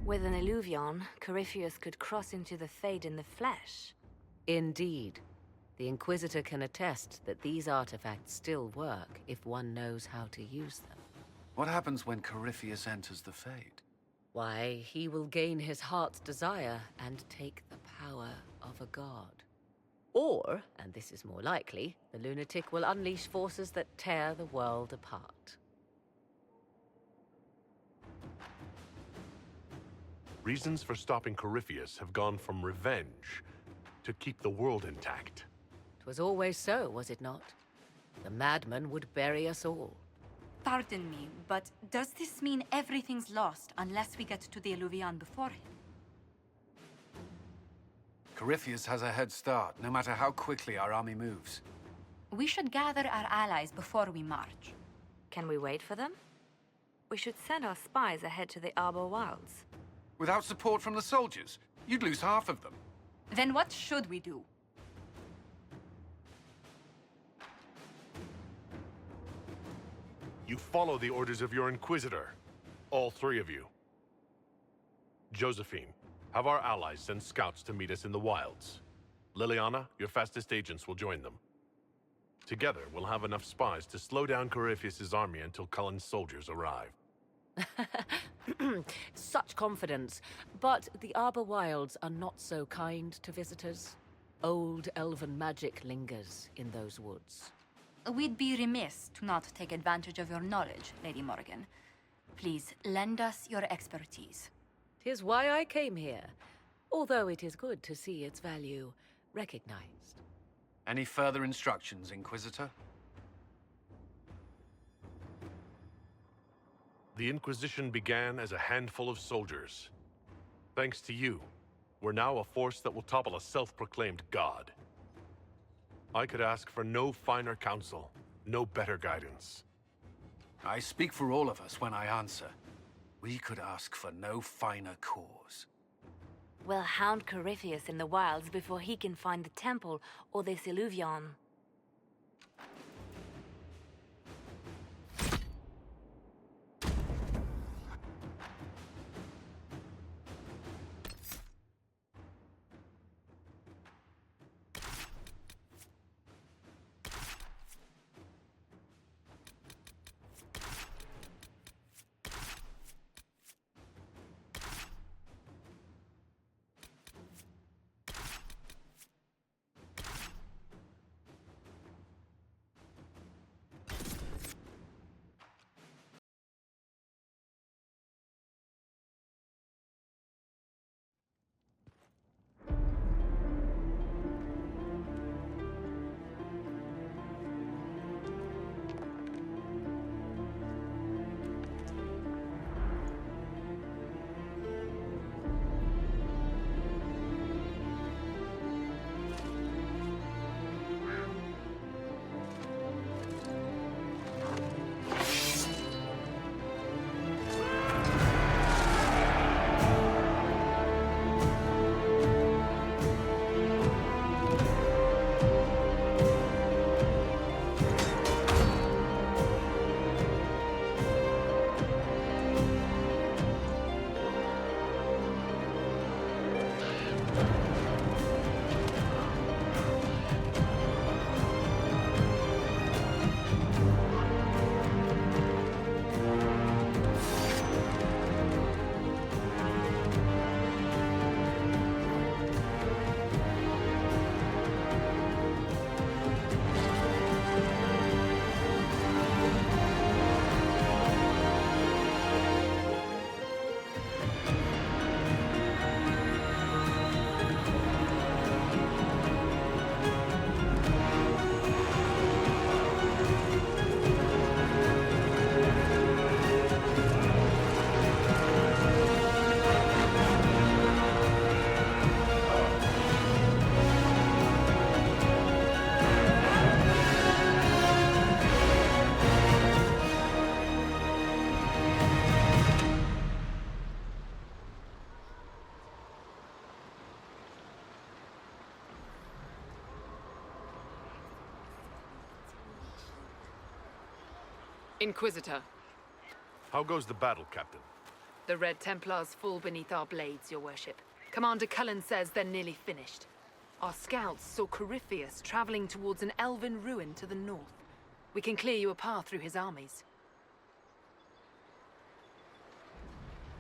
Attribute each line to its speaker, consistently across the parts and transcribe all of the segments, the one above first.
Speaker 1: With an illuvion, Corypheus could cross into the Fade in the flesh.
Speaker 2: Indeed. The Inquisitor can attest that these artifacts still work if one knows how to use them.
Speaker 3: What happens when Corypheus enters the Fade?
Speaker 2: Why, he will gain his heart's desire and take the power of a god. Or, and this is more likely, the lunatic will unleash forces that tear the world apart.
Speaker 4: Reasons for stopping Corypheus have gone from revenge to keep the world intact.
Speaker 2: 'Twas always so, was it not? The madman would bury us all.
Speaker 5: Pardon me, but does this mean everything's lost unless we get to the Illuvion before him?
Speaker 3: Corypheus has a head start, no matter how quickly our army moves.
Speaker 5: We should gather our allies before we march.
Speaker 1: Can we wait for them? We should send our spies ahead to the Arbor Wilds.
Speaker 3: Without support from the soldiers, you'd lose half of them.
Speaker 5: Then what should we do?
Speaker 4: You follow the orders of your Inquisitor. All three of you. Josephine, have our allies send scouts to meet us in the wilds. Liliana, your fastest agents will join them. Together, we'll have enough spies to slow down Corypheus' army until Cullen's soldiers arrive.
Speaker 2: Such confidence. But the Arbor Wilds are not so kind to visitors. Old elven magic lingers in those woods.
Speaker 5: We'd be remiss to not take advantage of your knowledge, Lady Morgan. Please, lend us your expertise.
Speaker 2: 'Tis why I came here, although it is good to see its value recognized.
Speaker 3: Any further instructions, Inquisitor?
Speaker 4: The Inquisition began as a handful of soldiers. Thanks to you, we're now a force that will topple a self-proclaimed god. I could ask for no finer counsel, no better guidance.
Speaker 3: I speak for all of us when I answer. We could ask for no finer cause.
Speaker 1: We'll hound Corypheus in the wilds before he can find the temple or this illuvion.
Speaker 6: Inquisitor.
Speaker 4: How goes the battle, Captain?
Speaker 6: The Red Templars fall beneath our blades, your worship. Commander Cullen says they're nearly finished. Our scouts saw Corypheus traveling towards an elven ruin to the north. We can clear you a path through his armies.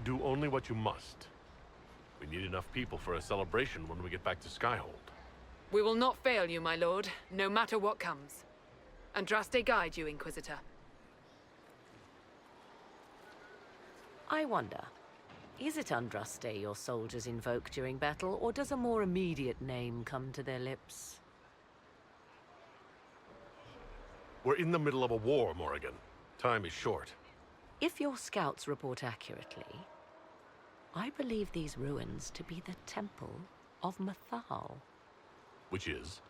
Speaker 4: Do only what you must. We need enough people for a celebration when we get back to Skyhold.
Speaker 6: We will not fail you, my lord, no matter what comes. Andraste guide you, Inquisitor.
Speaker 2: I wonder, is it Andraste your soldiers invoke during battle, or does a more immediate name come to their lips?
Speaker 4: We're in the middle of a war, Morrigan. Time is short.
Speaker 2: If your scouts report accurately, I believe these ruins to be the Temple of Mathal.
Speaker 4: Which is?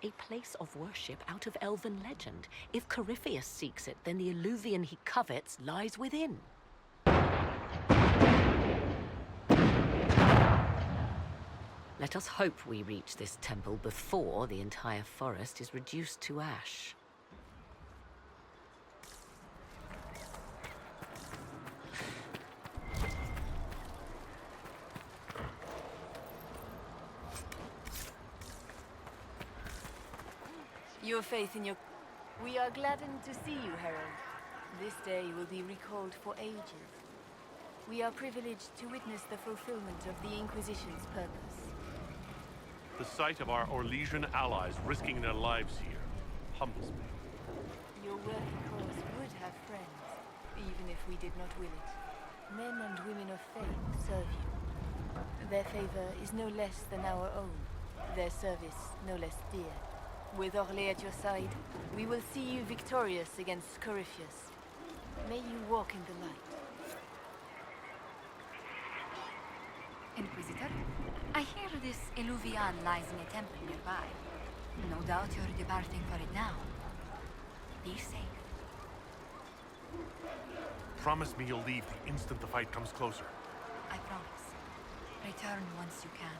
Speaker 2: A place of worship out of elven legend. If Corypheus seeks it, then the Illuvian he covets lies within. Let us hope we reach this temple before the entire forest is reduced to ash.
Speaker 1: Your faith in your... We are gladdened to see you, Herald. This day will be recalled for ages. We are privileged to witness the fulfillment of the Inquisition's purpose.
Speaker 4: The sight of our Orlesian allies risking their lives here humbles me.
Speaker 1: Your worthy cause would have friends, even if we did not will it. Men and women of faith serve you. Their favor is no less than our own, their service no less dear. With Orlais at your side, we will see you victorious against Corypheus. May you walk in the light.
Speaker 5: Inquisitor, I hear this Illuvian lies in a temple nearby. No doubt you're departing for it now. Be safe.
Speaker 4: Promise me you'll leave the instant the fight comes closer.
Speaker 5: I promise. Return once you can.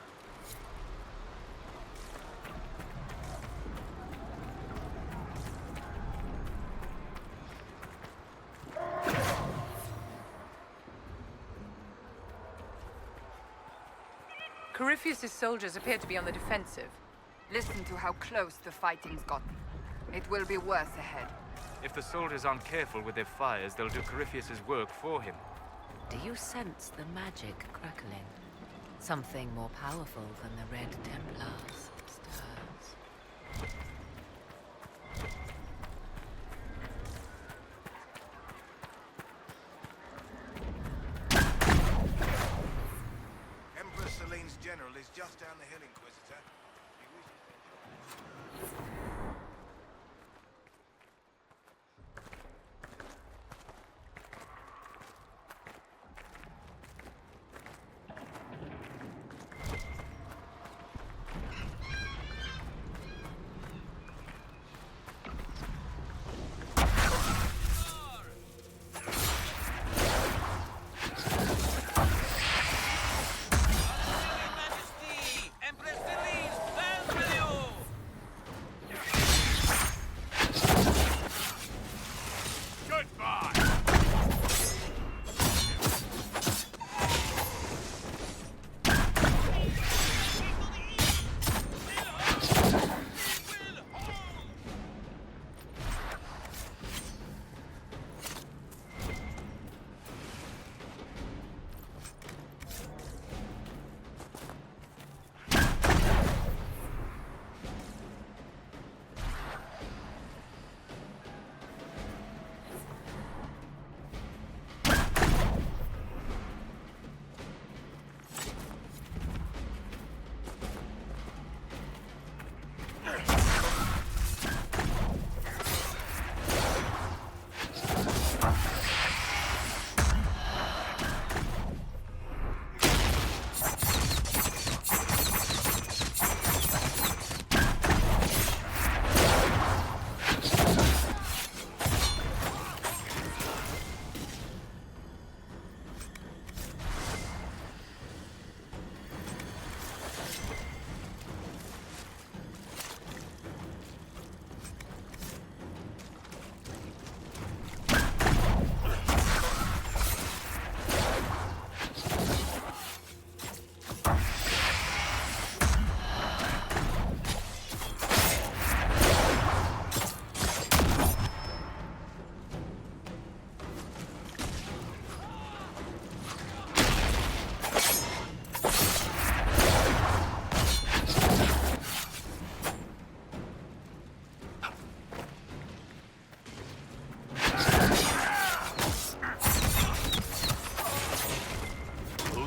Speaker 6: Corypheus' soldiers appear to be on the defensive. Listen to how close the fighting's gotten. It will be worse ahead.
Speaker 7: If the soldiers aren't careful with their fires, they'll do Corypheus' work for him.
Speaker 2: Do you sense the magic crackling? Something more powerful than the Red Templars stirs.
Speaker 8: Empress Celine's general is just down the hill, Inquisitor.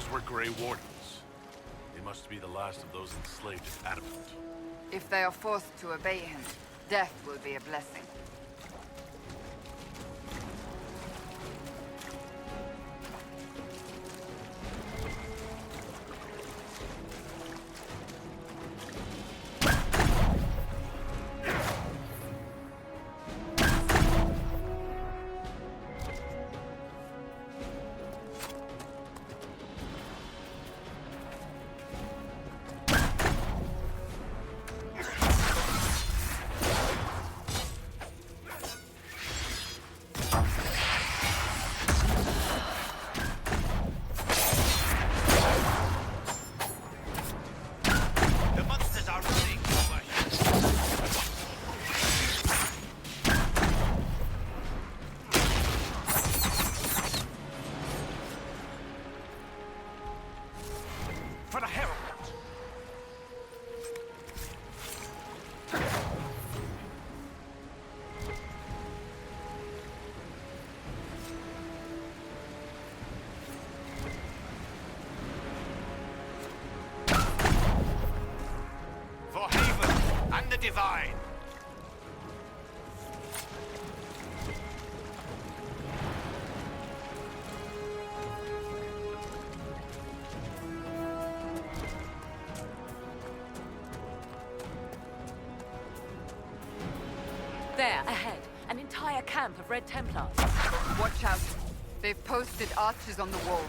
Speaker 4: Those were Grey Wardens. They must be the last of those enslaved at Adamant.
Speaker 9: If they are forced to obey him, death will be a blessing.
Speaker 8: For the Herald! For Haven and the Divine!
Speaker 2: There, ahead. An entire camp of Red Templars.
Speaker 9: Watch out. They've posted archers on the wall.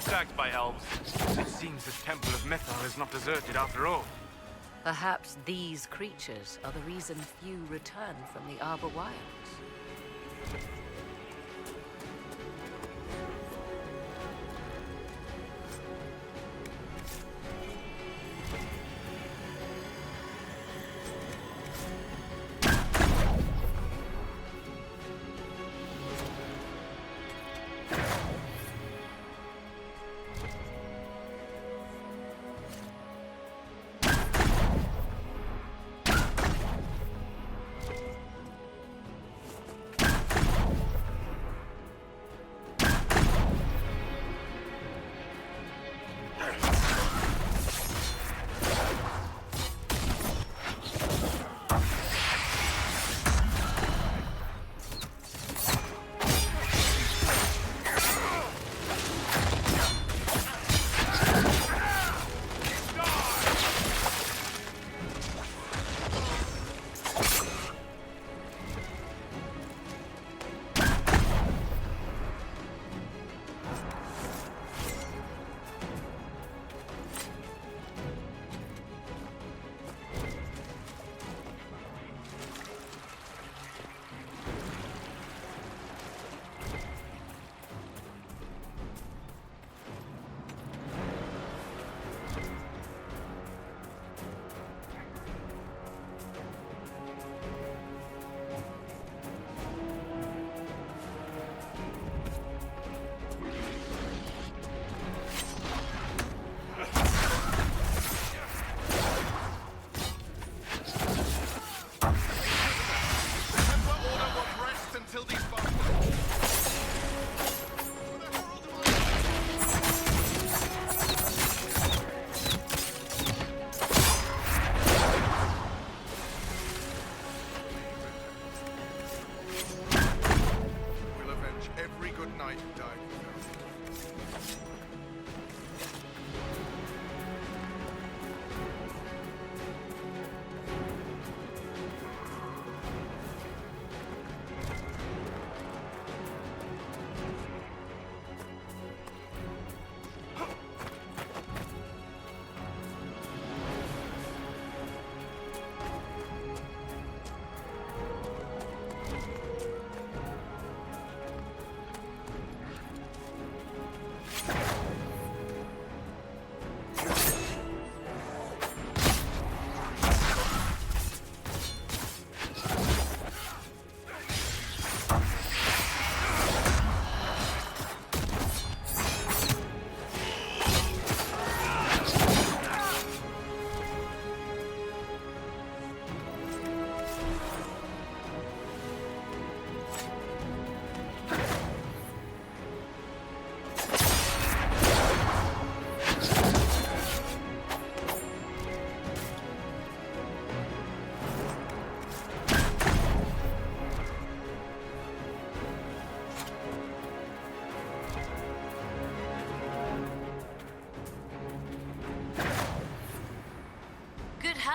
Speaker 7: Attacked by elves. It seems the Temple of Mythar is not deserted after all.
Speaker 2: Perhaps these creatures are the reason few return from the Arbor Wilds.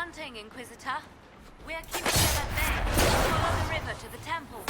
Speaker 5: hunting, Inquisitor. We're keeping them at bay. Follow the river to the temple.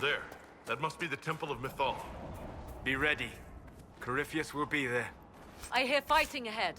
Speaker 4: There. That must be the Temple of Mythal.
Speaker 7: Be ready. Corypheus will be there.
Speaker 2: I hear fighting ahead.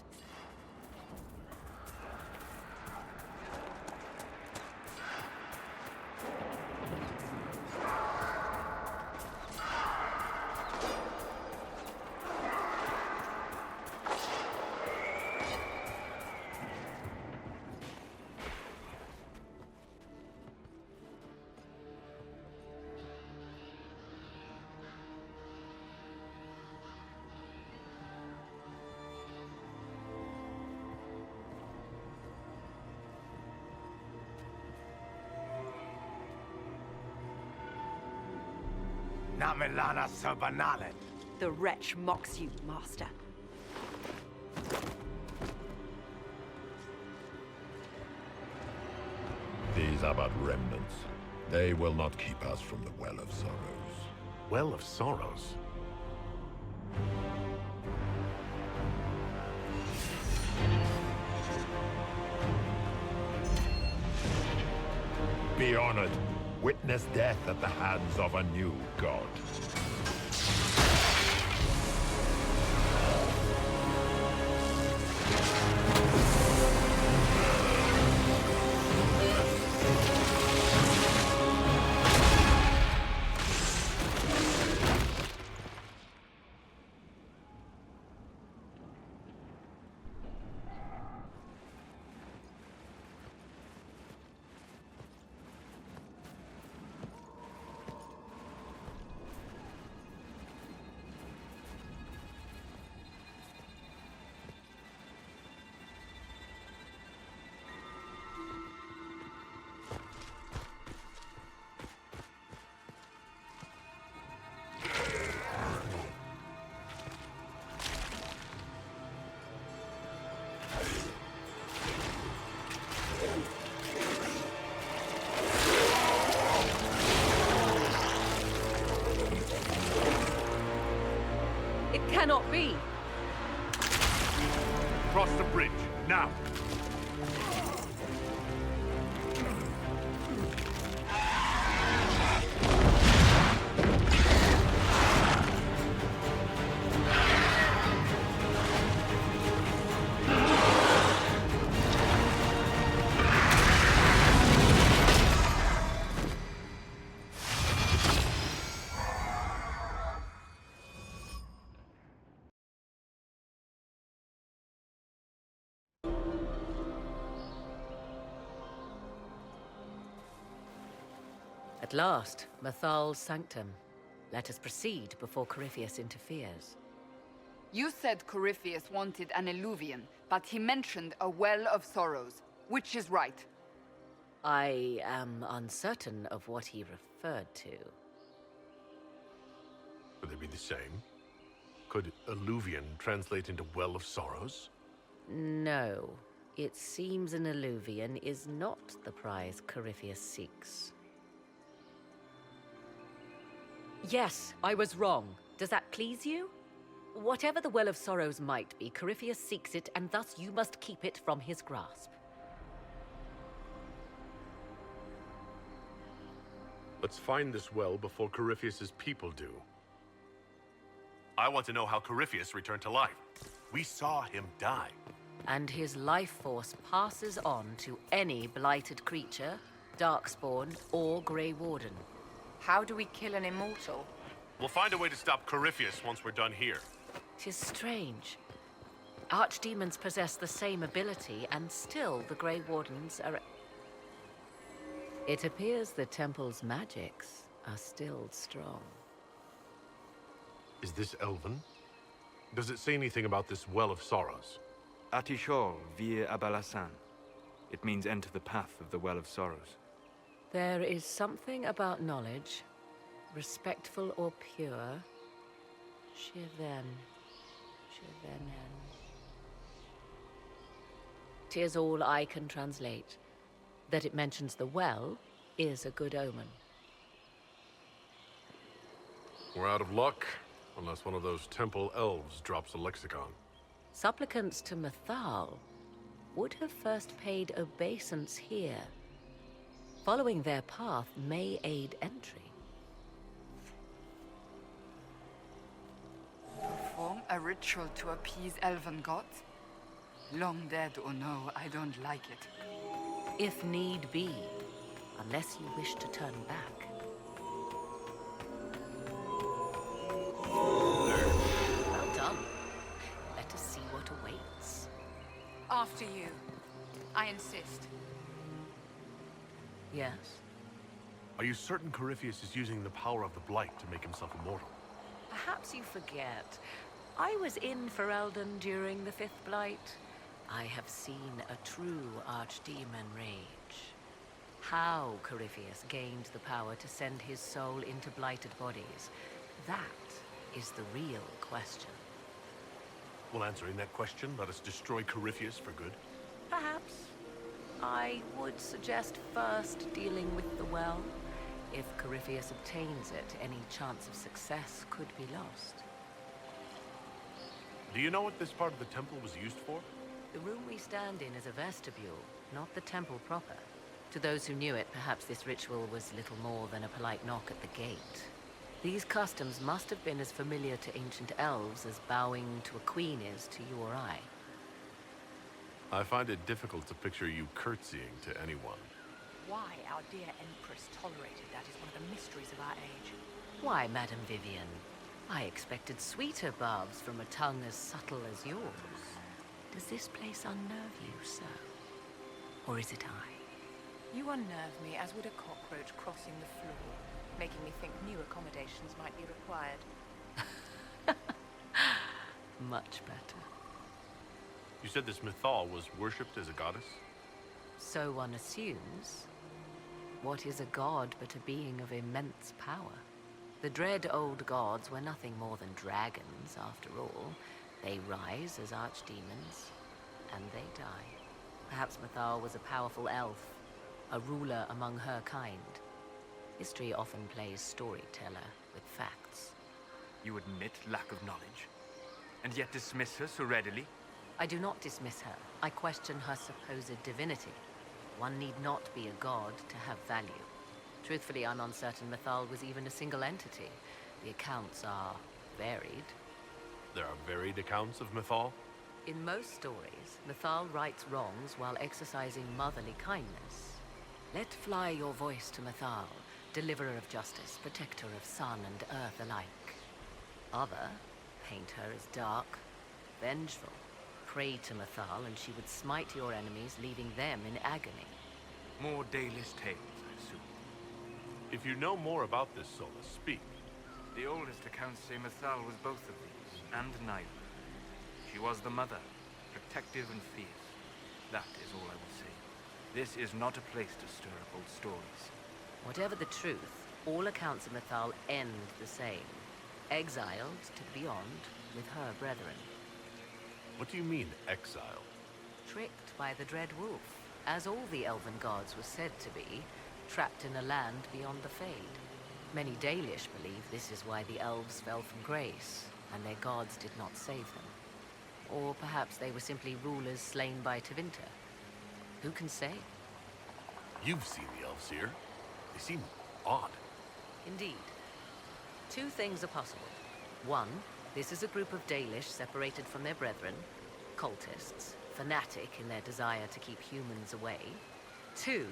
Speaker 8: Namilana Sabanalet.
Speaker 10: The wretch mocks you, Master.
Speaker 11: These are but remnants. They will not keep us from the Well of Sorrows.
Speaker 4: Well of Sorrows?
Speaker 11: Be honored. Witness death at the hands of a new god.
Speaker 2: At last, Mathal's sanctum. Let us proceed before Corypheus interferes.
Speaker 9: You said Corypheus wanted an eluvian, but he mentioned a well of sorrows. Which is right?
Speaker 2: I am uncertain of what he referred to.
Speaker 4: Would they be the same? Could alluvian translate into well of sorrows?
Speaker 2: No. It seems an alluvian is not the prize Corypheus seeks. Yes, I was wrong. Does that please you? Whatever the Well of Sorrows might be, Corypheus seeks it, and thus you must keep it from his grasp.
Speaker 4: Let's find this well before Corypheus's people do. I want to know how Corypheus returned to life. We saw him die.
Speaker 2: And his life force passes on to any blighted creature, darkspawn, or Grey Warden.
Speaker 9: How do we kill an immortal?
Speaker 4: We'll find a way to stop Corypheus once we're done here.
Speaker 2: 'Tis strange. Archdemons possess the same ability, and still the Grey Wardens are... It appears the temple's magics are still strong.
Speaker 4: Is this Elven? Does it say anything about this Well of Sorrows?
Speaker 7: Atishol vir Abalasan. It means enter the path of the Well of Sorrows.
Speaker 2: There is something about knowledge, respectful or pure. Shiven. Shivenen. 'Tis all I can translate. That it mentions the well is a good omen.
Speaker 4: We're out of luck, unless one of those temple elves drops a lexicon.
Speaker 2: Supplicants to Mathal would have first paid obeisance here. Following their path may aid entry.
Speaker 9: Perform a ritual to appease elven gods? Long dead or no, I don't like it.
Speaker 2: If need be, unless you wish to turn back. Well done. Let us see what awaits.
Speaker 5: After you. I insist.
Speaker 2: Yes.
Speaker 4: Are you certain Corypheus is using the power of the Blight to make himself immortal?
Speaker 2: Perhaps you forget. I was in Ferelden during the Fifth Blight. I have seen a true archdemon rage. How Corypheus gained the power to send his soul into blighted bodies, that is the real question.
Speaker 4: Well, answering that question, let us destroy Corypheus for good.
Speaker 2: Perhaps. I would suggest first dealing with the well. If Corypheus obtains it, any chance of success could be lost.
Speaker 4: Do you know what this part of the temple was used for?
Speaker 2: The room we stand in is a vestibule, not the temple proper. To those who knew it, perhaps this ritual was little more than a polite knock at the gate. These customs must have been as familiar to ancient elves as bowing to a queen is to you or I.
Speaker 4: I find it difficult to picture you curtsying to anyone.
Speaker 10: Why our dear Empress tolerated that is one of the mysteries of our age.
Speaker 2: Why, Madame Vivian? I expected sweeter barbs from a tongue as subtle as yours. Does this place unnerve you, sir? Or is it I?
Speaker 10: You unnerve me as would a cockroach crossing the floor, making me think new accommodations might be required.
Speaker 2: Much better.
Speaker 4: You said this Mythal was worshipped as a goddess?
Speaker 2: So one assumes. What is a god but a being of immense power? The dread old gods were nothing more than dragons, after all. They rise as archdemons, and they die. Perhaps Mythal was a powerful elf, a ruler among her kind. History often plays storyteller with facts.
Speaker 7: You admit lack of knowledge, and yet dismiss her so readily?
Speaker 2: I do not dismiss her. I question her supposed divinity. One need not be a god to have value. Truthfully, I'm uncertain Mythal was even a single entity. The accounts are varied.
Speaker 4: There are varied accounts of Mythal?
Speaker 2: In most stories, Mythal rights wrongs while exercising motherly kindness. Let fly your voice to Mythal, deliverer of justice, protector of sun and earth alike. Other paint her as dark, vengeful. Pray to Mythal and she would smite your enemies, leaving them in agony.
Speaker 7: More Dalish tales, I assume.
Speaker 4: If you know more about this Sola, speak.
Speaker 7: The oldest accounts say Mythal was both of these, and neither. She was the mother, protective and fierce. That is all I will say. This is not a place to stir up old stories.
Speaker 2: Whatever the truth, all accounts of Mythal end the same. Exiled to the beyond with her brethren.
Speaker 4: What do you mean, exile?
Speaker 2: Tricked by the Dread Wolf, as all the elven gods were said to be, trapped in a land beyond the Fade. Many Dalish believe this is why the elves fell from grace, and their gods did not save them. Or perhaps they were simply rulers slain by Tevinter. Who can say?
Speaker 4: You've seen the elves here. They seem odd.
Speaker 2: Indeed. Two things are possible. One, this is a group of Dalish separated from their brethren, cultists, fanatic in their desire to keep humans away. Two,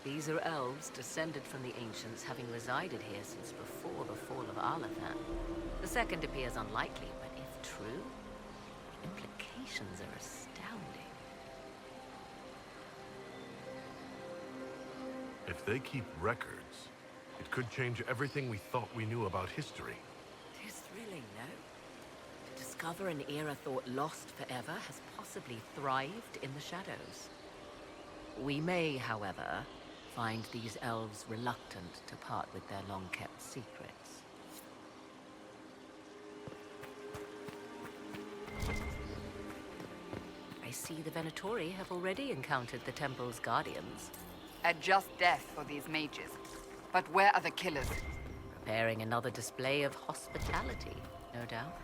Speaker 2: these are elves descended from the ancients, having resided here since before the fall of Arlathan. The second appears unlikely, but if true, the implications are astounding.
Speaker 4: If they keep records, it could change everything we thought we knew about history.
Speaker 2: Tis thrilling, no? To discover an era thought lost forever has possibly thrived in the shadows. We may, however, find these elves reluctant to part with their long-kept secrets. I see the Venatori have already encountered the temple's guardians.
Speaker 9: A just death for these mages. But where are the killers?
Speaker 2: Preparing another display of hospitality, no doubt.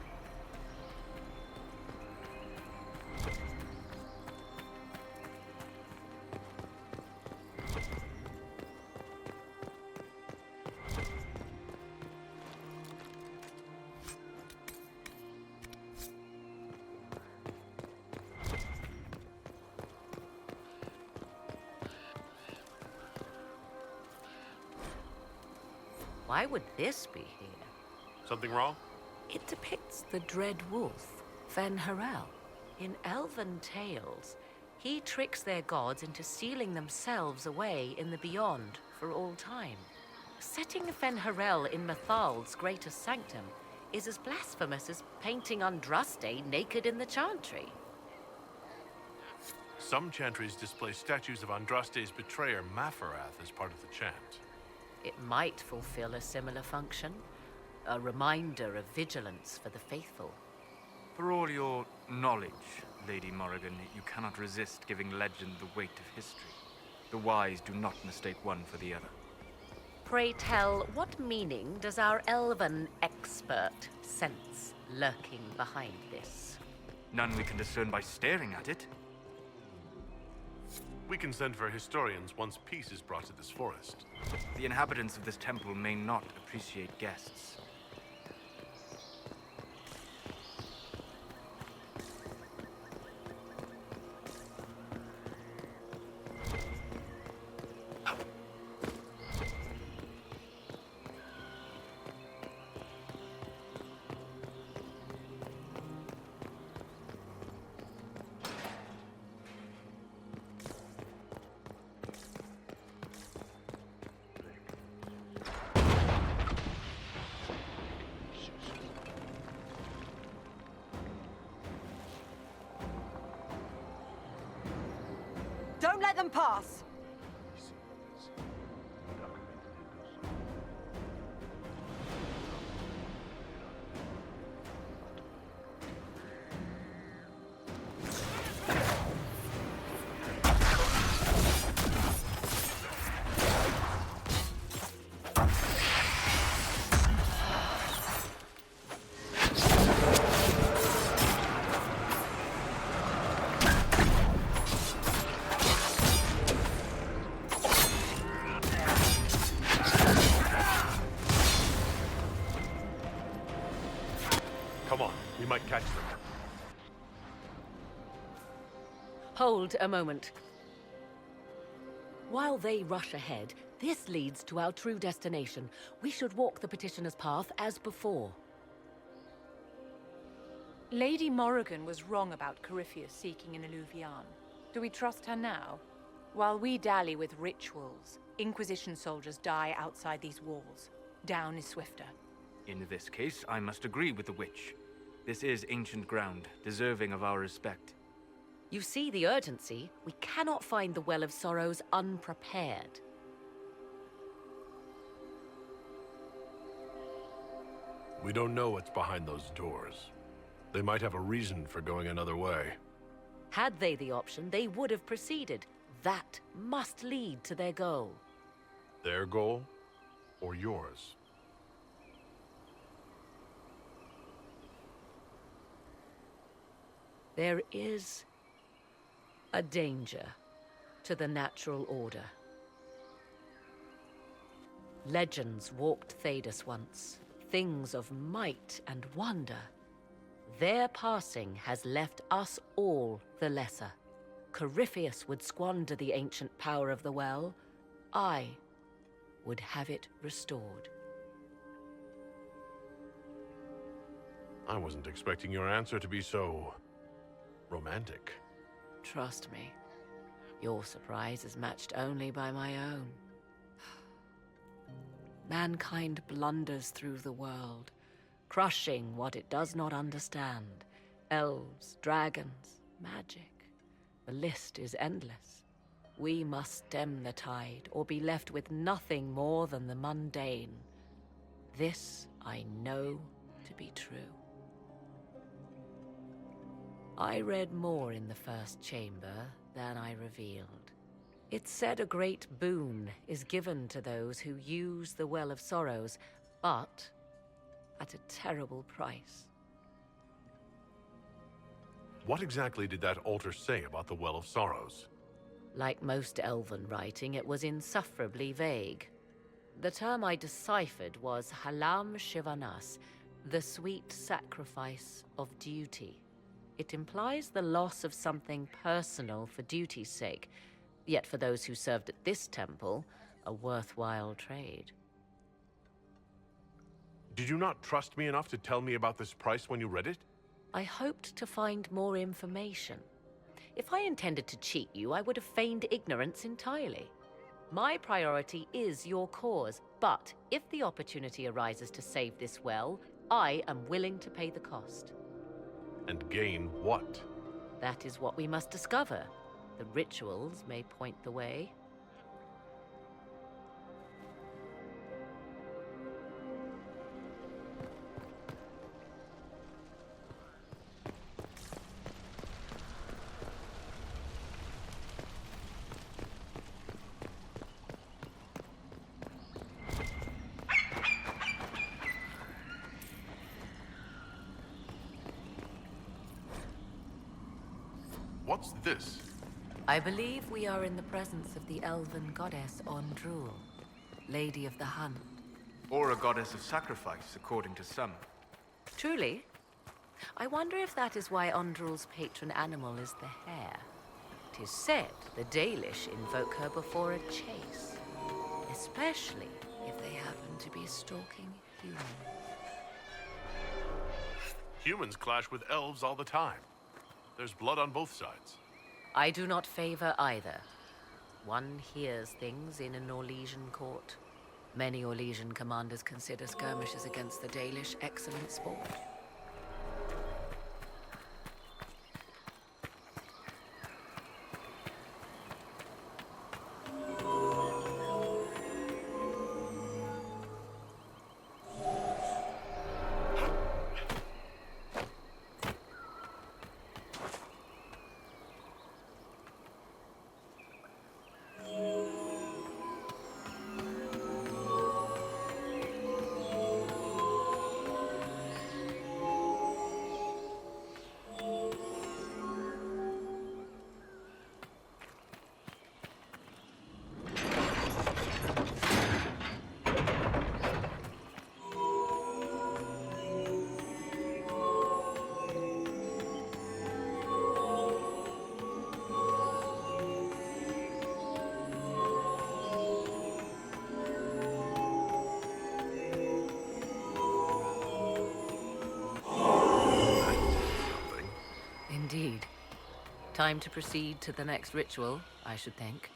Speaker 2: Why would this be here?
Speaker 4: Something wrong?
Speaker 2: It depicts the Dread Wolf, Fen-Harel. In elven tales, he tricks their gods into sealing themselves away in the beyond for all time. Setting Fen-Harel in Mythal's greatest sanctum is as blasphemous as painting Andraste naked in the chantry.
Speaker 4: Some chantries display statues of Andraste's betrayer, Mafarath, as part of the chant.
Speaker 2: It might fulfill a similar function, a reminder of vigilance for the faithful.
Speaker 7: For all your knowledge, Lady Morrigan, you cannot resist giving legend the weight of history. The wise do not mistake one for the other.
Speaker 2: Pray tell, what meaning does our elven expert sense lurking behind this?
Speaker 7: None we can discern by staring at it.
Speaker 4: We can send for historians once peace is brought to this forest.
Speaker 7: The inhabitants of this temple may not appreciate guests.
Speaker 12: Don't let them pass!
Speaker 4: might catch them.
Speaker 2: Hold a moment. While they rush ahead, this leads to our true destination. We should walk the petitioner's path as before.
Speaker 10: Lady Morrigan was wrong about Corypheus seeking an Eluvian. Do we trust her now? While we dally with rituals, Inquisition soldiers die outside these walls. Down is swifter.
Speaker 7: In this case, I must agree with the witch. This is ancient ground, deserving of our respect.
Speaker 2: You see the urgency? We cannot find the Well of Sorrows unprepared.
Speaker 4: We don't know what's behind those doors. They might have a reason for going another way.
Speaker 2: Had they the option, they would have proceeded. That must lead to their goal.
Speaker 4: Their goal, or yours?
Speaker 2: There is a danger to the natural order. Legends walked Thedas once, things of might and wonder. Their passing has left us all the lesser. Corypheus would squander the ancient power of the well. I would have it restored.
Speaker 4: I wasn't expecting your answer to be so romantic.
Speaker 2: Trust me, your surprise is matched only by my own. Mankind blunders through the world, crushing what it does not understand. Elves, dragons, magic. The list is endless. We must stem the tide, or be left with nothing more than the mundane. This I know to be true. I read more in the first chamber than I revealed. It said a great boon is given to those who use the Well of Sorrows, but at a terrible price.
Speaker 4: What exactly did that altar say about the Well of Sorrows?
Speaker 2: Like most elven writing, it was insufferably vague. The term I deciphered was Halam Shivanas, the sweet sacrifice of duty. It implies the loss of something personal for duty's sake, yet for those who served at this temple, a worthwhile trade.
Speaker 4: Did you not trust me enough to tell me about this price when you read it?
Speaker 2: I hoped to find more information. If I intended to cheat you, I would have feigned ignorance entirely. My priority is your cause, but if the opportunity arises to save this well, I am willing to pay the cost.
Speaker 4: And gain what?
Speaker 2: That is what we must discover. The rituals may point the way.
Speaker 4: What's this?
Speaker 2: I believe we are in the presence of the elven goddess Ondrul, Lady of the Hunt.
Speaker 7: Or a goddess of sacrifice, according to some.
Speaker 2: Truly? I wonder if that is why Ondrul's patron animal is the hare. It is said the Dalish invoke her before a chase, especially if they happen to be stalking humans.
Speaker 4: Humans clash with elves all the time. There's blood on both sides.
Speaker 2: I do not favor either. One hears things in an Orlesian court. Many Orlesian commanders consider skirmishes against the Dalish excellent sport. Time to proceed to the next ritual, I should think.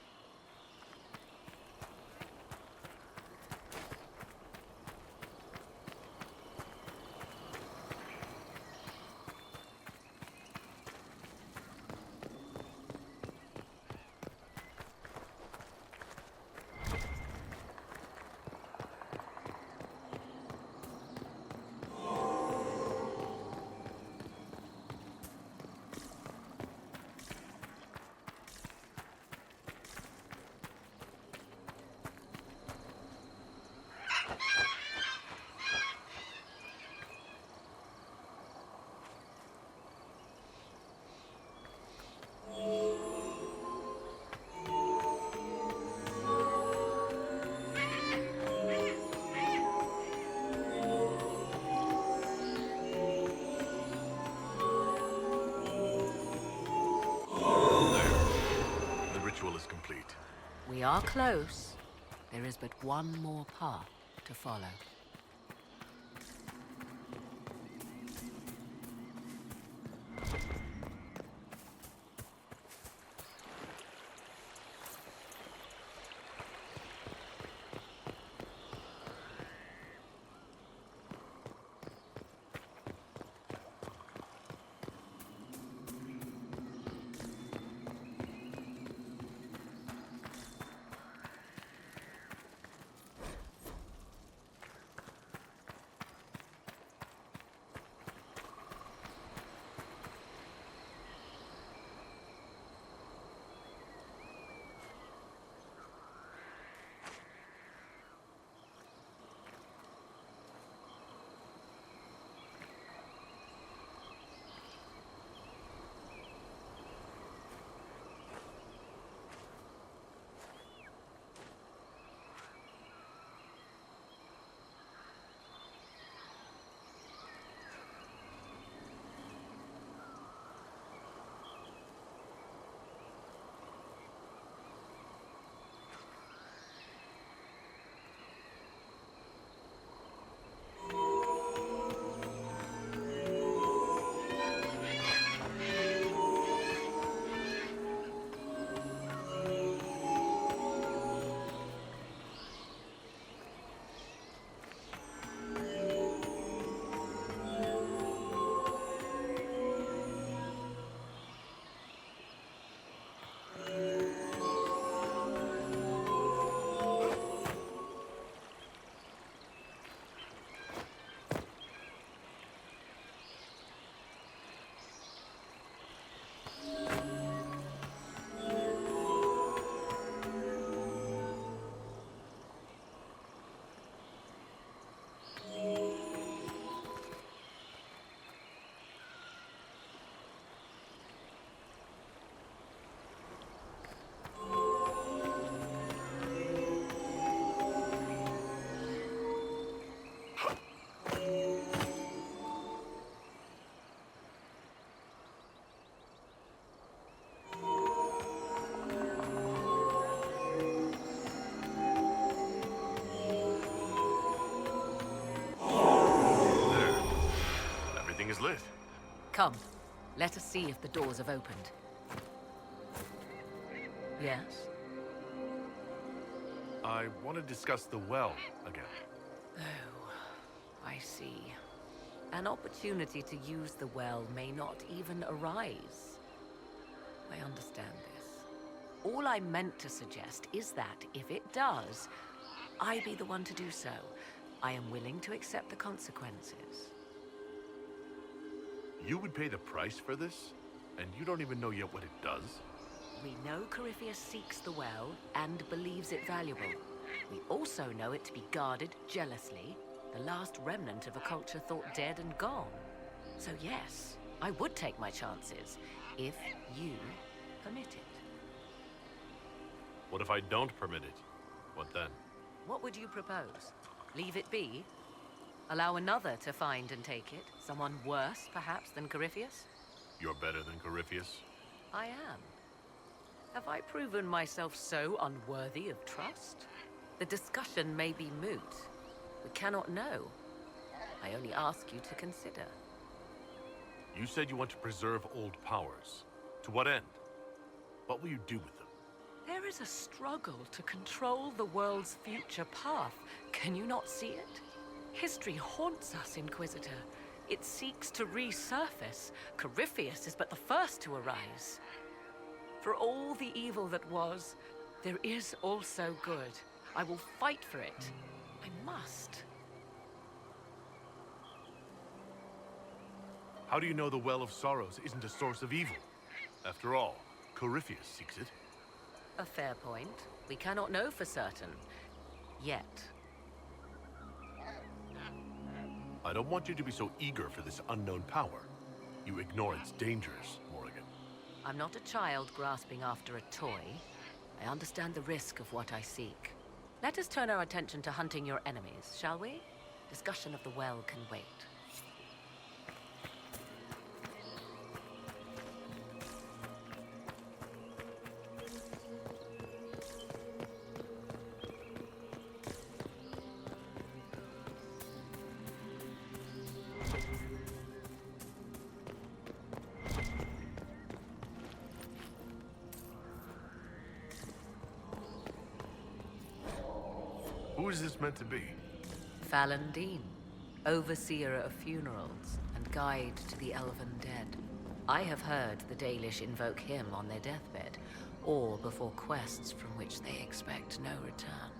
Speaker 4: Is complete.
Speaker 2: We are close. There is but one more path to follow.
Speaker 4: Is lit.
Speaker 2: Come, let us see if the doors have opened. Yes?
Speaker 4: I want to discuss the well again.
Speaker 2: Oh, I see. An opportunity to use the well may not even arise. I understand this. All I meant to suggest is that, if it does, I be the one to do so. I am willing to accept the consequences.
Speaker 4: You would pay the price for this? And you don't even know yet what it does?
Speaker 2: We know Corypheus seeks the well and believes it valuable. We also know it to be guarded jealously, the last remnant of a culture thought dead and gone. So yes, I would take my chances, if you permit it.
Speaker 4: What if I don't permit it? What then?
Speaker 2: What would you propose? Leave it be? Allow another to find and take it? Someone worse, perhaps, than Corypheus?
Speaker 4: You're better than Corypheus?
Speaker 2: I am. Have I proven myself so unworthy of trust? The discussion may be moot. We cannot know. I only ask you to consider.
Speaker 4: You said you want to preserve old powers. To what end? What will you do with them?
Speaker 2: There is a struggle to control the world's future path. Can you not see it? History haunts us, Inquisitor. It seeks to resurface. Corypheus is but the first to arise. For all the evil that was, there is also good. I will fight for it. I must.
Speaker 4: How do you know the Well of Sorrows isn't a source of evil? After all, Corypheus seeks it.
Speaker 2: A fair point. We cannot know for certain. Yet.
Speaker 4: I don't want you to be so eager for this unknown power. You ignore its dangers, Morrigan.
Speaker 2: I'm not a child grasping after a toy. I understand the risk of what I seek. Let us turn our attention to hunting your enemies, shall we? Discussion of the well can wait.
Speaker 4: Who is this meant to be?
Speaker 2: Fallon Dean, overseer of funerals and guide to the elven dead. I have heard the Dalish invoke him on their deathbed, or before quests from which they expect no return.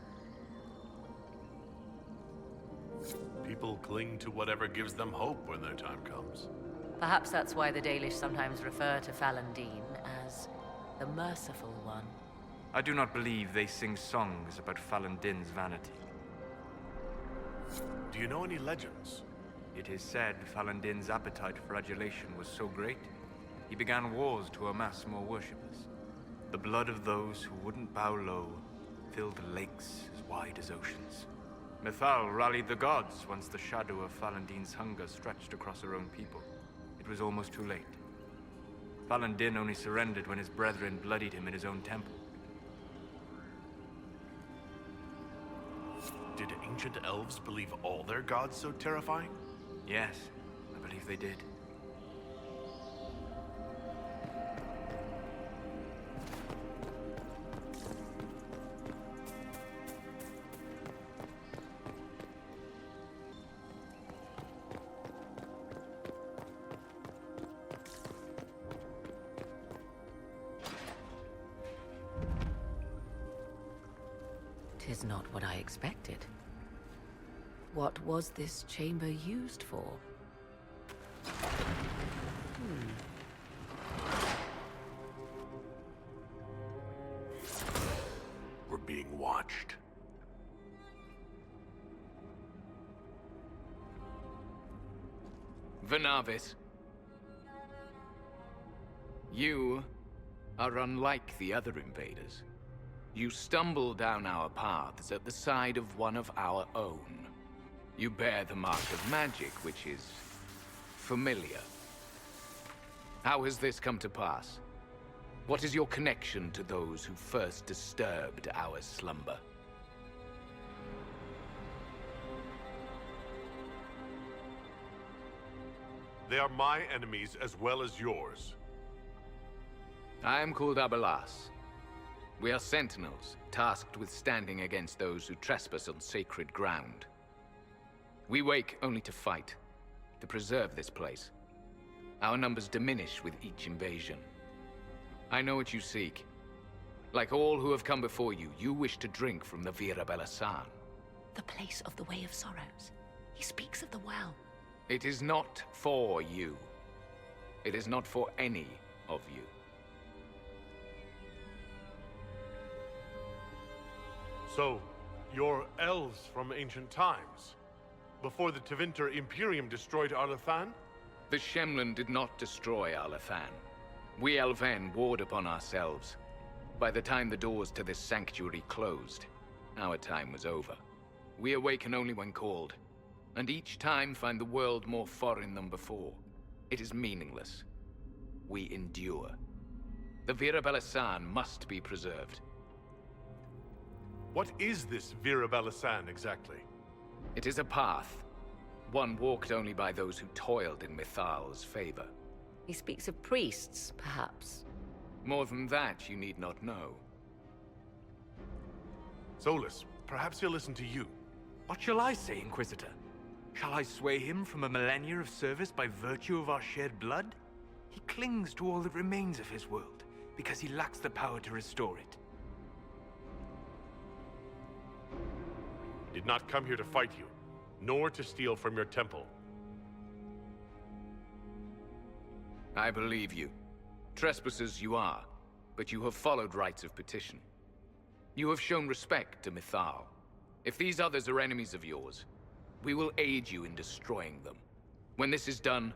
Speaker 4: People cling to whatever gives them hope when their time comes.
Speaker 2: Perhaps that's why the Dalish sometimes refer to Fallon Dean as the Merciful One.
Speaker 7: I do not believe they sing songs about Fallon Din's vanity.
Speaker 4: Do you know any legends?
Speaker 7: It is said Fallon Din's appetite for adulation was so great, he began wars to amass more worshippers. The blood of those who wouldn't bow low filled lakes as wide as oceans. Mithal rallied the gods once the shadow of Fallon Din's hunger stretched across her own people. It was almost too late. Fallon Din only surrendered when his brethren bloodied him in his own temple.
Speaker 4: Did ancient elves believe all their gods so terrifying?
Speaker 7: Yes, I believe they did.
Speaker 2: Tis not what I expected. What was this chamber used for?
Speaker 11: We're being watched.
Speaker 12: Venavis. You are unlike the other invaders. You stumble down our paths at the side of one of our own. You bear the mark of magic, which is familiar. How has this come to pass? What is your connection to those who first disturbed our slumber?
Speaker 4: They are my enemies as well as yours.
Speaker 12: I am called Abelas. We are sentinels, tasked with standing against those who trespass on sacred ground. We wake only to fight, to preserve this place. Our numbers diminish with each invasion. I know what you seek. Like all who have come before you, you wish to drink from the Vira Belasan.
Speaker 2: The place of the Way of Sorrows. He speaks of the well.
Speaker 12: It is not for you. It is not for any of you.
Speaker 4: So, you're elves from ancient times? Before the Tevinter Imperium destroyed Arlathan?
Speaker 12: The Shemlin did not destroy Arlathan. We Elven warred upon ourselves. By the time the doors to this sanctuary closed, our time was over. We awaken only when called, and each time find the world more foreign than before. It is meaningless. We endure. The Vira Belasan must be preserved.
Speaker 4: What is this Vira Belasan exactly?
Speaker 12: It is a path. One walked only by those who toiled in Mithal's favor.
Speaker 2: He speaks of priests, perhaps.
Speaker 12: More than that, you need not know.
Speaker 4: Solus, perhaps he'll listen to you.
Speaker 7: What shall I say, Inquisitor? Shall I sway him from a millennia of service by virtue of our shared blood? He clings to all that remains of his world, because he lacks the power to restore it.
Speaker 4: Did not come here to fight you, nor to steal from your temple.
Speaker 12: I believe you. Trespassers you are, but you have followed rites of petition. You have shown respect to Mythal. If these others are enemies of yours, we will aid you in destroying them. When this is done,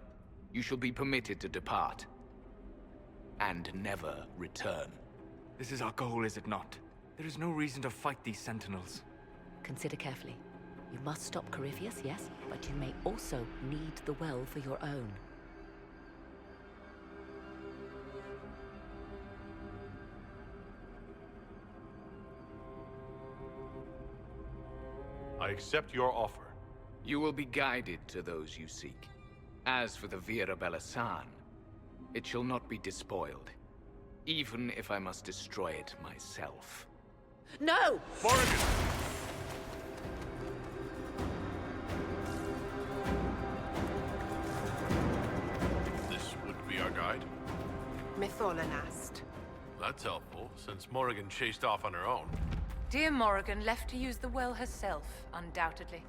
Speaker 12: you shall be permitted to depart. And never return.
Speaker 7: This is our goal, is it not? There is no reason to fight these sentinels.
Speaker 2: Consider carefully. You must stop Corypheus, yes, but you may also need the well for your own.
Speaker 4: I accept your offer.
Speaker 12: You will be guided to those you seek. As for the Vira Belasan, it shall not be despoiled, even if I must destroy it myself.
Speaker 2: No!
Speaker 4: Morrigan! This would be our guide?
Speaker 6: Mytholanast.
Speaker 4: That's helpful, since Morrigan chased off on her own.
Speaker 10: Dear Morrigan left to use the well herself, undoubtedly.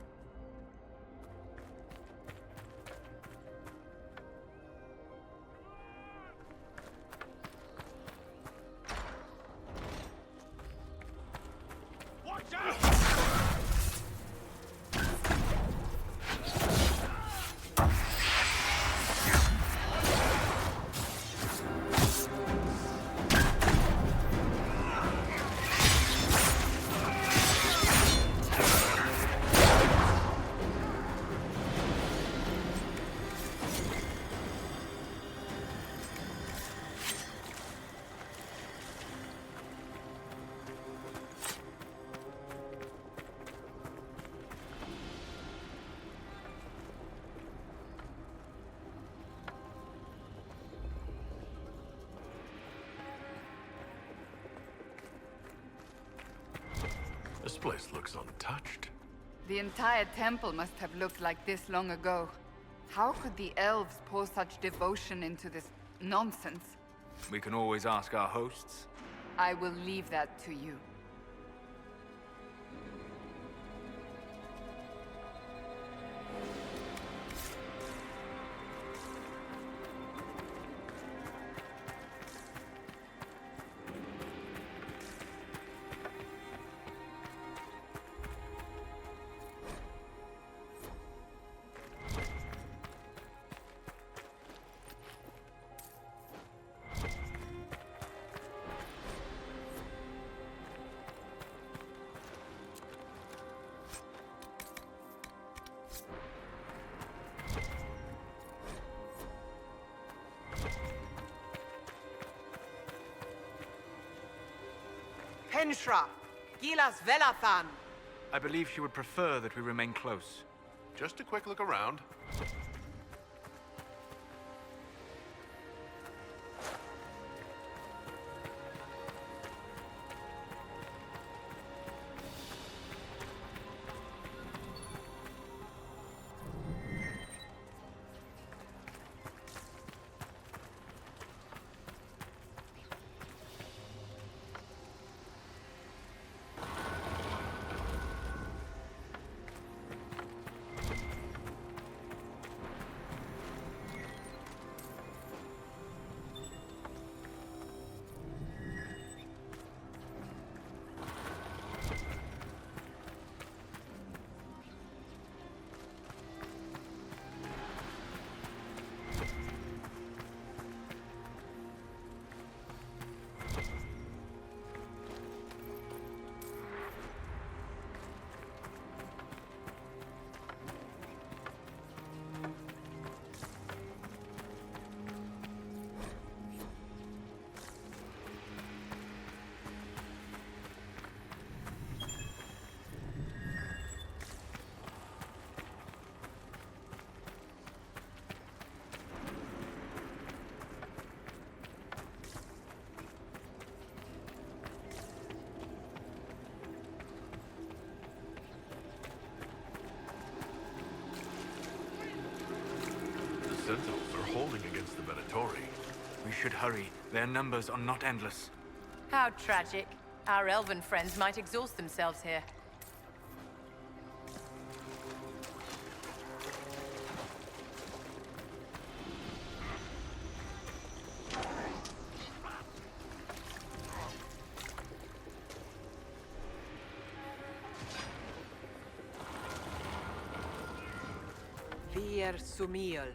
Speaker 8: Watch out!
Speaker 4: This place looks untouched.
Speaker 9: The entire temple must have looked like this long ago. How could the elves pour such devotion into this nonsense?
Speaker 7: We can always ask our hosts.
Speaker 9: I will leave that to you.
Speaker 13: Penshra, Gilas Velathan.
Speaker 7: I believe she would prefer that we remain close.
Speaker 4: Just a quick look around. Venatori.
Speaker 7: We should hurry. Their numbers are not endless.
Speaker 10: How tragic. Our elven friends might exhaust themselves here.
Speaker 13: Vir Sumiel.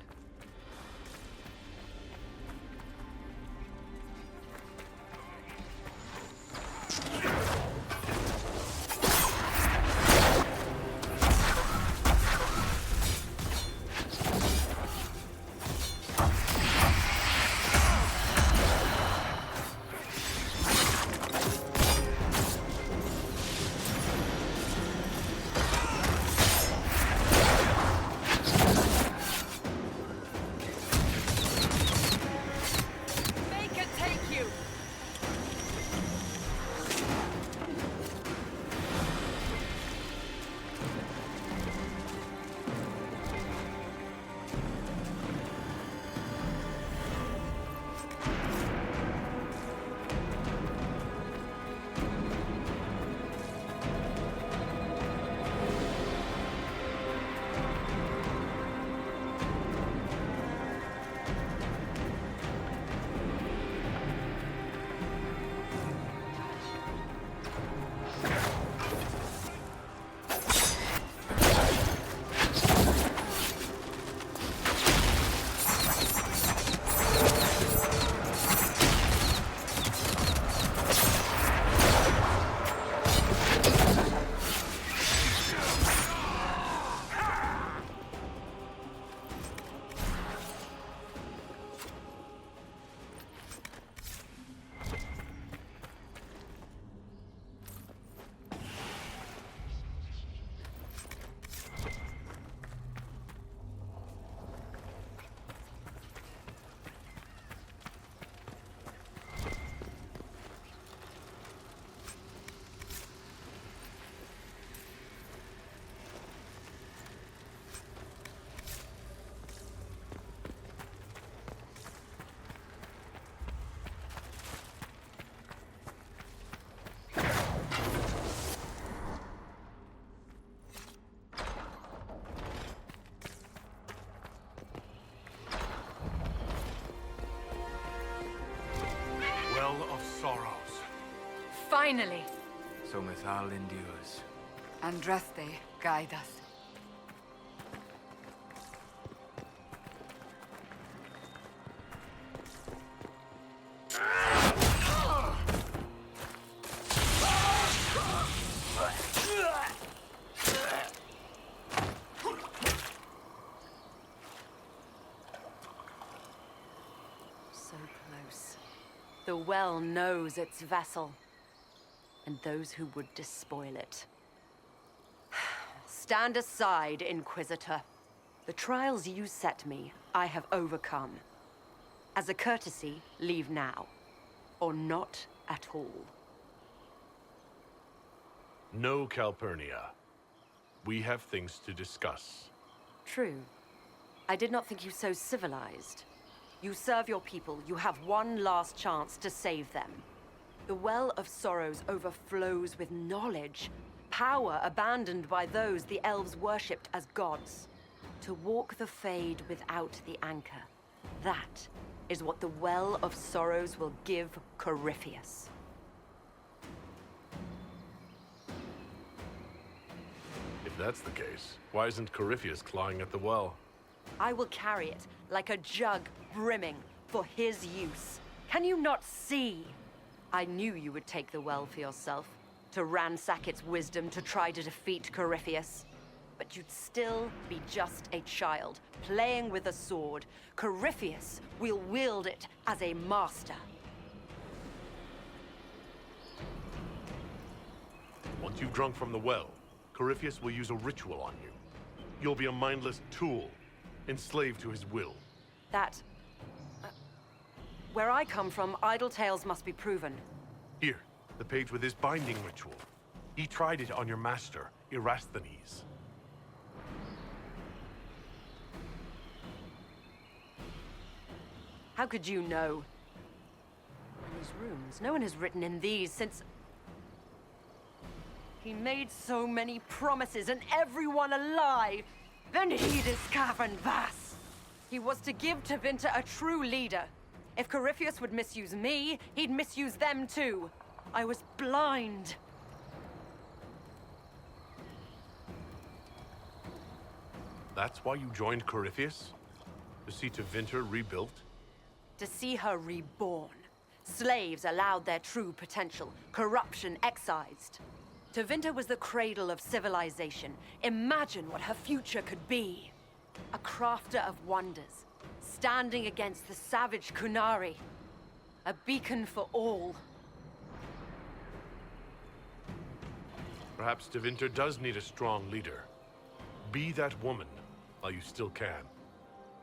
Speaker 3: Well of Sorrows.
Speaker 10: Finally!
Speaker 7: So Mithal endures.
Speaker 9: Andraste, guide us.
Speaker 2: So close. The well knows its vassal, and those who would despoil it. Stand aside, Inquisitor. The trials you set me, I have overcome. As a courtesy, leave now. Or not at all.
Speaker 4: No, Calpurnia. We have things to discuss.
Speaker 2: True. I did not think you so civilized. You serve your people. You have one last chance to save them. The Well of Sorrows overflows with knowledge, power abandoned by those the elves worshipped as gods. To walk the Fade without the anchor. That is what the Well of Sorrows will give Corypheus.
Speaker 4: If that's the case, why isn't Corypheus clawing at the well?
Speaker 2: I will carry it like a jug brimming for his use. Can you not see? I knew you would take the well for yourself, to ransack its wisdom to try to defeat Corypheus. But you'd still be just a child, playing with a sword. Corypheus will wield it as a master.
Speaker 4: Once you've drunk from the well, Corypheus will use a ritual on you. You'll be a mindless tool, enslaved to his will.
Speaker 2: Where I come from, idle tales must be proven.
Speaker 4: Here, the page with his binding ritual. He tried it on your master, Erasthenes.
Speaker 14: How could you know? And these runes, no one has written in these since... He made so many promises, and everyone alive. Then he discovered Vas. He was to give Tevinter a true leader. If Corypheus would misuse me, he'd misuse them too. I was blind.
Speaker 4: That's why you joined Corypheus? To see Tevinter rebuilt?
Speaker 14: To see her reborn. Slaves allowed their true potential, corruption excised. Tevinter was the cradle of civilization. Imagine what her future could be. A crafter of wonders, standing against the savage Kunari. A beacon for all.
Speaker 4: Perhaps Tevinter does need a strong leader. Be that woman, while you still can.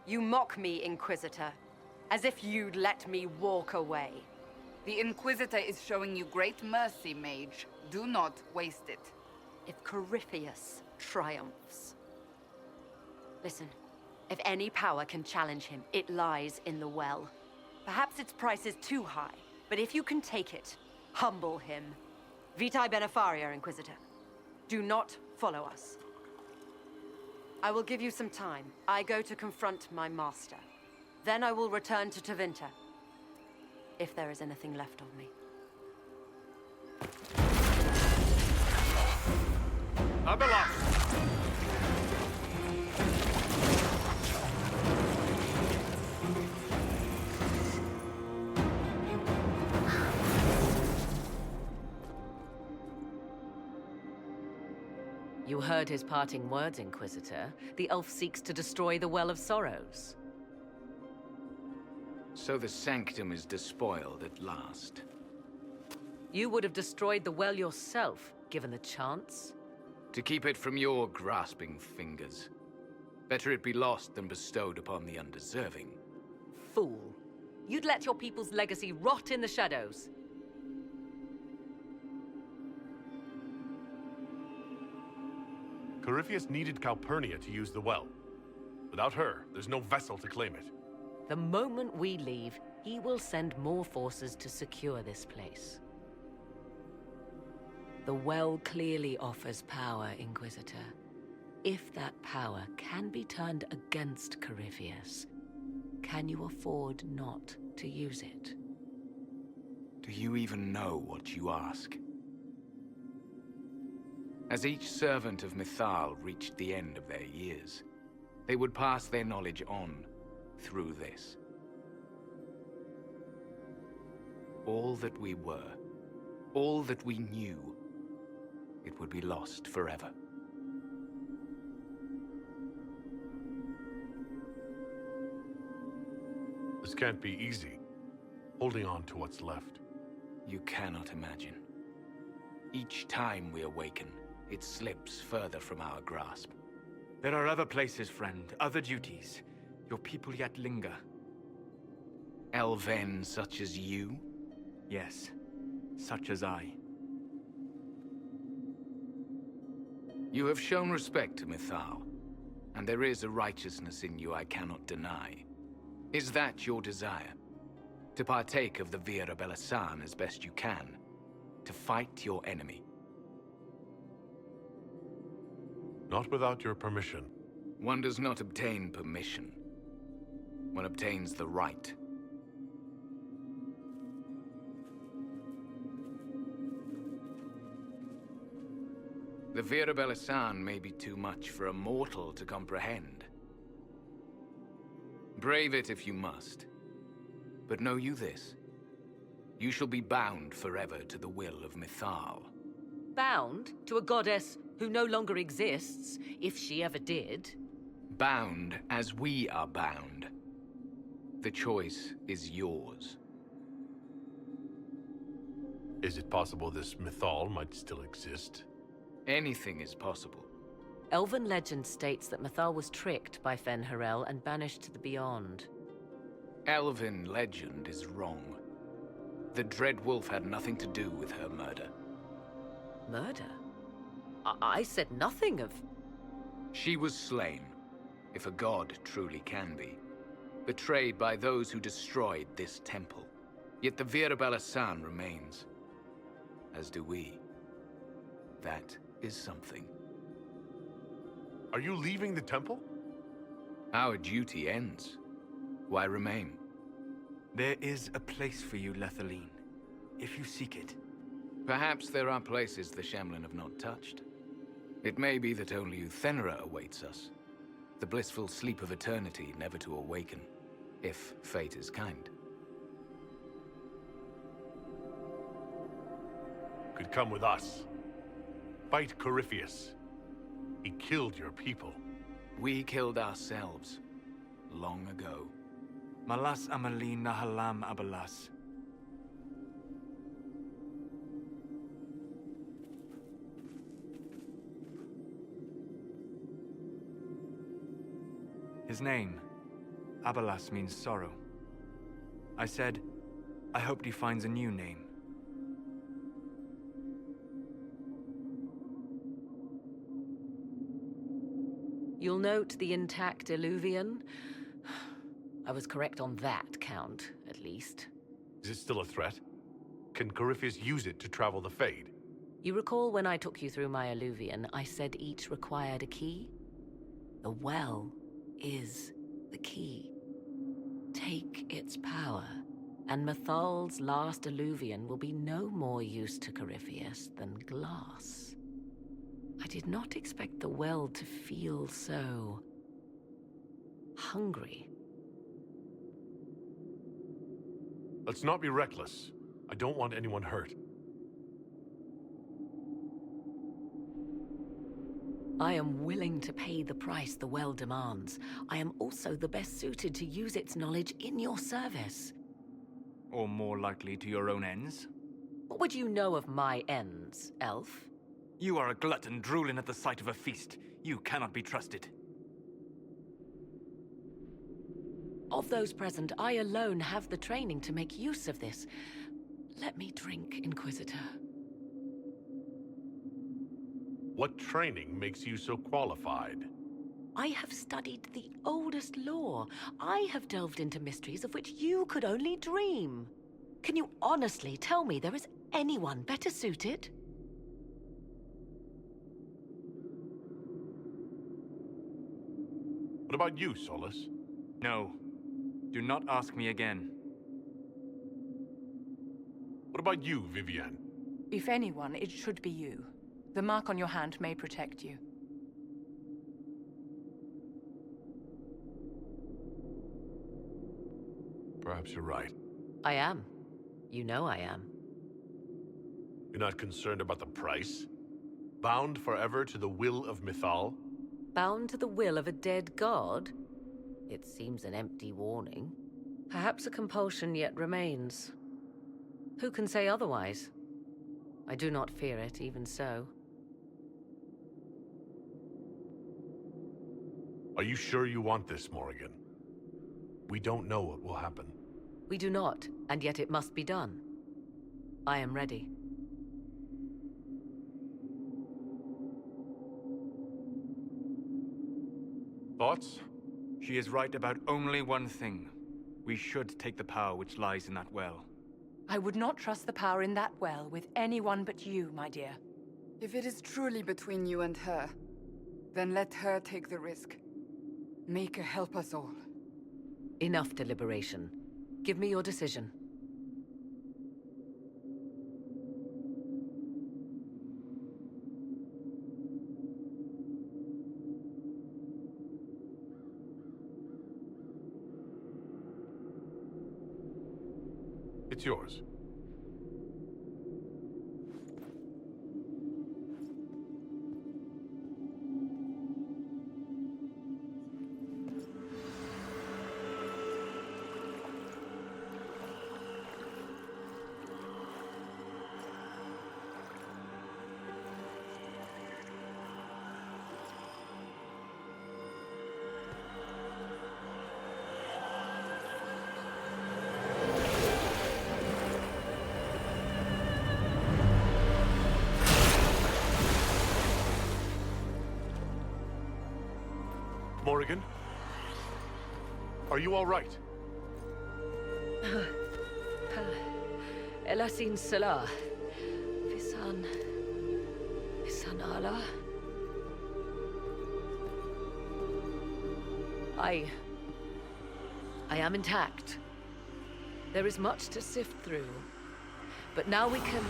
Speaker 14: You mock me, Inquisitor, as if you'd let me walk away.
Speaker 9: The Inquisitor is showing you great mercy, Mage. Do not waste it.
Speaker 14: If Corypheus triumphs. Listen, if any power can challenge him, it lies in the well. Perhaps its price is too high, but if you can take it, humble him. Vitae Benefaria, Inquisitor. Do not follow us. I will give you some time. I go to confront my master. Then I will return to Tevinter. If there is anything left of me.
Speaker 7: Abelas!
Speaker 2: You heard his parting words, Inquisitor. The elf seeks to destroy the Well of Sorrows.
Speaker 12: So the Sanctum is despoiled at last.
Speaker 2: You would have destroyed the well yourself, given the chance.
Speaker 12: To keep it from your grasping fingers. Better it be lost than bestowed upon the undeserving.
Speaker 2: Fool. You'd let your people's legacy rot in the shadows.
Speaker 4: Corypheus needed Calpurnia to use the well. Without her, there's no vessel to claim it.
Speaker 2: The moment we leave, he will send more forces to secure this place. The well clearly offers power, Inquisitor. If that power can be turned against Corypheus, can you afford not to use it?
Speaker 12: Do you even know what you ask? As each servant of Mythal reached the end of their years, they would pass their knowledge on through this. All that we were, all that we knew, it would be lost forever.
Speaker 4: This can't be easy, holding on to what's left.
Speaker 12: You cannot imagine. Each time we awaken, it slips further from our grasp.
Speaker 7: There are other places, friend, other duties. Your people yet linger.
Speaker 12: Elven such as you?
Speaker 7: Yes, such as I.
Speaker 12: You have shown respect to Mythal, and there is a righteousness in you I cannot deny. Is that your desire? To partake of the Vira Belasan as best you can? To fight your enemy?
Speaker 4: Not without your permission.
Speaker 12: One does not obtain permission. One obtains the right. The Vira Belasan may be too much for a mortal to comprehend. Brave it if you must. But know you this. You shall be bound forever to the will of Mythal.
Speaker 2: Bound to a goddess who no longer exists, if she ever did.
Speaker 12: Bound as we are bound. The choice is yours.
Speaker 4: Is it possible this Mythal might still exist?
Speaker 12: Anything is possible.
Speaker 2: Elven legend states that Mythal was tricked by Fen'Harel and banished to the Beyond.
Speaker 12: Elven legend is wrong. The Dread Wolf had nothing to do with her murder.
Speaker 2: Murder? I said nothing of...
Speaker 12: She was slain, if a god truly can be. betrayed by those who destroyed this temple. Yet the Virabella San remains. As do we. That is something.
Speaker 4: Are you leaving the temple?
Speaker 12: Our duty ends. Why remain?
Speaker 7: There is a place for you, Lethaline, if you seek it.
Speaker 12: Perhaps there are places the Shemlin have not touched. It may be that only Uthenera awaits us. The blissful sleep of eternity never to awaken, if fate is kind.
Speaker 4: Could come with us. Fight Corypheus. He killed your people.
Speaker 12: We killed ourselves. Long ago.
Speaker 7: Malas Amalin Nahalam Abalas. His name, Abalas, means sorrow. I said, I hoped he finds a new name.
Speaker 2: You'll note the intact Illuvian. I was correct on that count, at least.
Speaker 4: Is it still a threat? Can Corypheus use it to travel the Fade?
Speaker 2: You recall when I took you through my Illuvian, I said each required a key? The well is the key. Take its power, and Mathal's last Illuvian will be no more use to Corypheus than glass. I did not expect the well to feel so hungry.
Speaker 4: Let's not be reckless. I don't want anyone hurt.
Speaker 2: I am willing to pay the price the well demands. I am also the best suited to use its knowledge in your service.
Speaker 7: Or more likely to your own ends?
Speaker 2: What would you know of my ends, elf?
Speaker 7: You are a glutton drooling at the sight of a feast. You cannot be trusted.
Speaker 2: Of those present, I alone have the training to make use of this. Let me drink, Inquisitor.
Speaker 4: What training makes you so qualified?
Speaker 2: I have studied the oldest lore. I have delved into mysteries of which you could only dream. Can you honestly tell me there is anyone better suited?
Speaker 4: What about you, Solus?
Speaker 7: No. Do not ask me again.
Speaker 4: What about you, Vivienne?
Speaker 10: If anyone, it should be you. The mark on your hand may protect you.
Speaker 4: Perhaps you're right.
Speaker 2: I am. You know I am.
Speaker 4: You're not concerned about the price? Bound forever to the will of Mythal?
Speaker 2: Bound to the will of a dead god? It seems an empty warning. Perhaps a compulsion yet remains. Who can say otherwise? I do not fear it, even so.
Speaker 4: Are you sure you want this, Morrigan? We don't know what will happen.
Speaker 2: We do not, and yet it must be done. I am ready.
Speaker 4: Thoughts?
Speaker 7: She is right about only one thing. We should take the power which lies in that well.
Speaker 10: I would not trust the power in that well with anyone but you, my dear.
Speaker 9: If it is truly between you and her, then let her take the risk. Make her help us all.
Speaker 2: Enough deliberation. Give me your decision.
Speaker 4: It's yours. Morrigan? Are you all right?
Speaker 2: Elasin Salah. Visan Allah. I am intact. There is much to sift through. But now we can...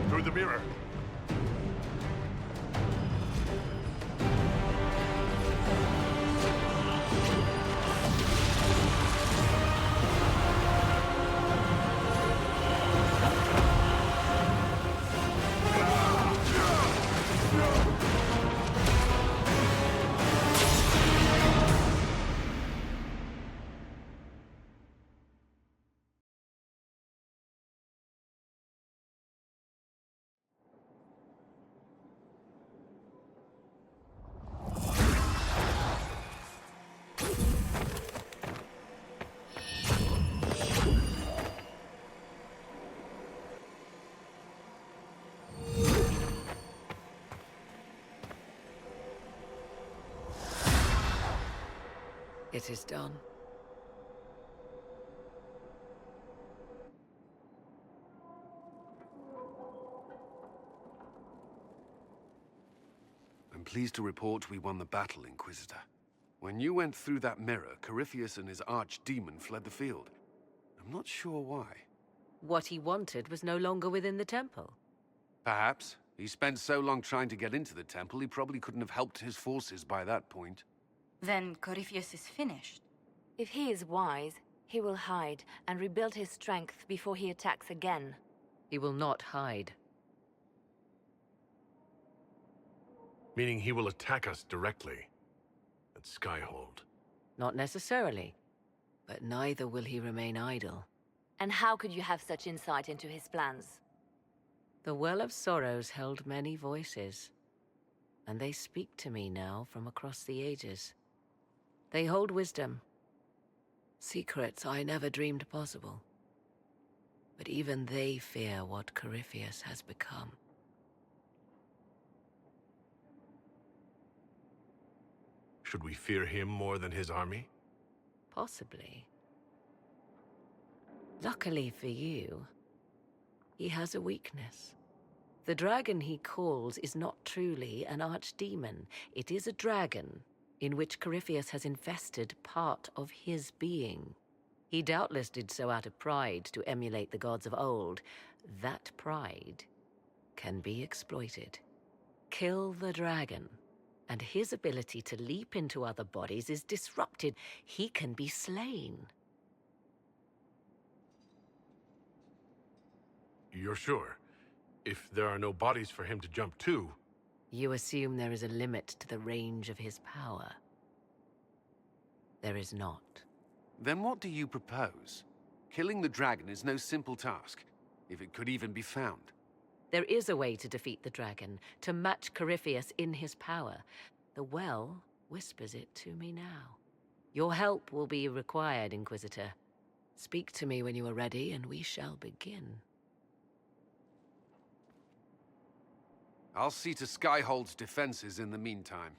Speaker 4: Through the mirror.
Speaker 2: It is done.
Speaker 3: I'm pleased to report we won the battle, Inquisitor. When you went through that mirror, Corypheus and his archdemon fled the field. I'm not sure why.
Speaker 2: What he wanted was no longer within the temple.
Speaker 3: Perhaps. He spent so long trying to get into the temple, he probably couldn't have helped his forces by that point.
Speaker 5: Then Corypheus is finished.
Speaker 1: If he is wise, he will hide and rebuild his strength before he attacks again.
Speaker 2: He will not hide.
Speaker 4: Meaning he will attack us directly at Skyhold.
Speaker 2: Not necessarily. But neither will he remain idle.
Speaker 1: And how could you have such insight into his plans?
Speaker 2: The Well of Sorrows held many voices, and they speak to me now from across the ages. They hold wisdom. Secrets I never dreamed possible. But even they fear what Corypheus has become.
Speaker 4: Should we fear him more than his army?
Speaker 2: Possibly. Luckily for you, he has a weakness. The dragon he calls is not truly an archdemon. It is a dragon in which Corypheus has invested part of his being. He doubtless did so out of pride to emulate the gods of old. That pride can be exploited. Kill the dragon, and his ability to leap into other bodies is disrupted. He can be slain.
Speaker 4: You're sure? If there are no bodies for him to jump to...
Speaker 2: You assume there is a limit to the range of his power. There is not.
Speaker 3: Then what do you propose? Killing the dragon is no simple task, if it could even be found.
Speaker 2: There is a way to defeat the dragon, to match Corypheus in his power. The well whispers it to me now. Your help will be required, Inquisitor. Speak to me when you are ready, and we shall begin.
Speaker 3: I'll see to Skyhold's defenses in the meantime.